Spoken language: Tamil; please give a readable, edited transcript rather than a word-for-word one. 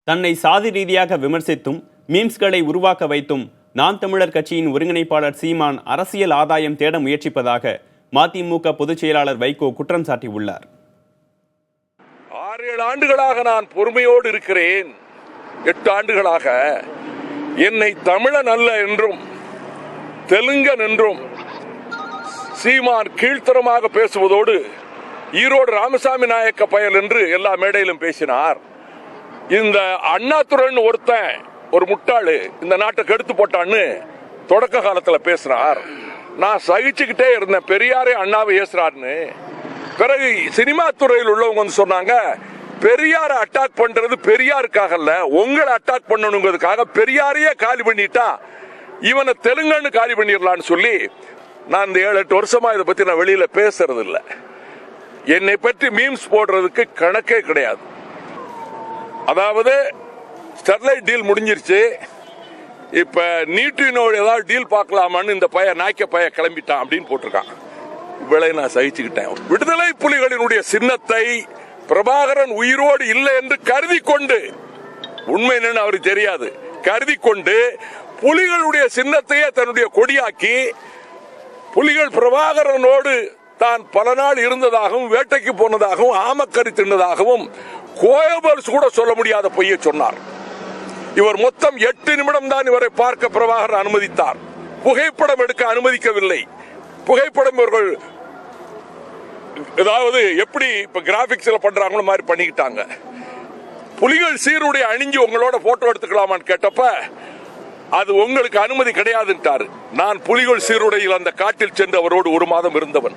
தன்னை சாதி ரீதியாக விமர்சித்தும் மீம்ஸ்களை உருவாக்க வைத்தும் நாம் தமிழர் கட்சியின் ஒருங்கிணைப்பாளர் சீமான் அரசியல் ஆதாயம் தேட முயற்சிப்பதாக மதிமுக பொதுச் செயலாளர் வைகோ குற்றம் சாட்டியுள்ளார். 6-7 ஆண்டுகளாக நான் பொறுமையோடு இருக்கிறேன். 8 ஆண்டுகளாக என்னை தமிழன் அல்ல என்றும் தெலுங்கன் என்றும் சீமான் கீழ்த்தரமாக பேசுவதோடு ஈரோடு ராமசாமி நாயக்க பயல் என்று எல்லா மேடையிலும் பேசினார். இந்த அண்ணாதுரைன்னு ஒருத்தன் ஒரு முட்டாளு இந்த நாட்டை கெடுத்து போட்டான்னு தொடக்க காலத்துல பேசினார். நான் சகிச்சுக்கிட்டே இருந்தேன், பெரியாரே அண்ணாவை ஏசுறாருன்னு. பிறகு சினிமா துறையில் உள்ளவங்க வந்து சொன்னாங்க, பெரியார அட்டாக் பண்றது பெரியாருக்காக இல்ல, உங்களை அட்டாக் பண்ணணுங்கிறதுக்காக பெரியாரையே காலி பண்ணிட்டா இவனை தெலுங்கன்னு காலி பண்ணிடலான்னு சொல்லி நான் இந்த 7-8 வருஷமா இதை பத்தி நான் வெளியில பேசுறது இல்ல. என்னை பற்றி மீம்ஸ் போடுறதுக்கு கணக்கே கிடையாது. அதாவது ஸ்டெர்லைட் டீல் முடிஞ்சிருச்சு, இப்ப நீட்டினோட ஏதாவது டீல் பார்க்கலாமான்னு இந்த நாய்க்க பைய கிளம்பிட்டான் அப்படின்னு போட்டிருக்கான். இவளை நான் சகிச்சுக்கிட்டேன். விடுதலை புலிகளினுடைய சின்னத்தை பிரபாகரன் உயிரோடு இல்லை என்று கருதி கொண்டு, உண்மை என்னன்னு அவருக்கு தெரியாது, கருதி கொண்டு புலிகளுடைய சின்னத்தையே தன்னுடைய கொடியாக்கி புலிகள் பிரபாகரனோடு தான் பல நாள் இருந்ததாகவும் வேட்டைக்கு போனதாகவும் ஆமக்கறி தின்னதாகவும் கோயபல்ஸ் கூட சொல்ல முடியாத பொய்யை சொன்னார். இவர் மொத்தம் 8 நிமிடம் தான் இவரை பார்க்க பிரபாகரன் அனுமதித்தார். புகைப்படம் எடுக்க அனுமதிக்கவில்லை. புகைப்படம் இவர்கள் ஏதாவது எப்படி இப்ப கிராபிக்ஸ்ல பண்றாங்களோ மாதிரி பண்ணிக்கிட்டாங்க. புலிகள் சீருடைய அணிஞ்சு உங்களோட போட்டோ எடுத்துக்கலாமான்னு கேட்டப்ப அது உங்களுக்கு அனுமதி கிடையாதுன்ட்டாரு. நான் புலிகள் சீருடையில் அந்த காட்டில் சென்று அவரோடு 1 மாதம் இருந்தவன்.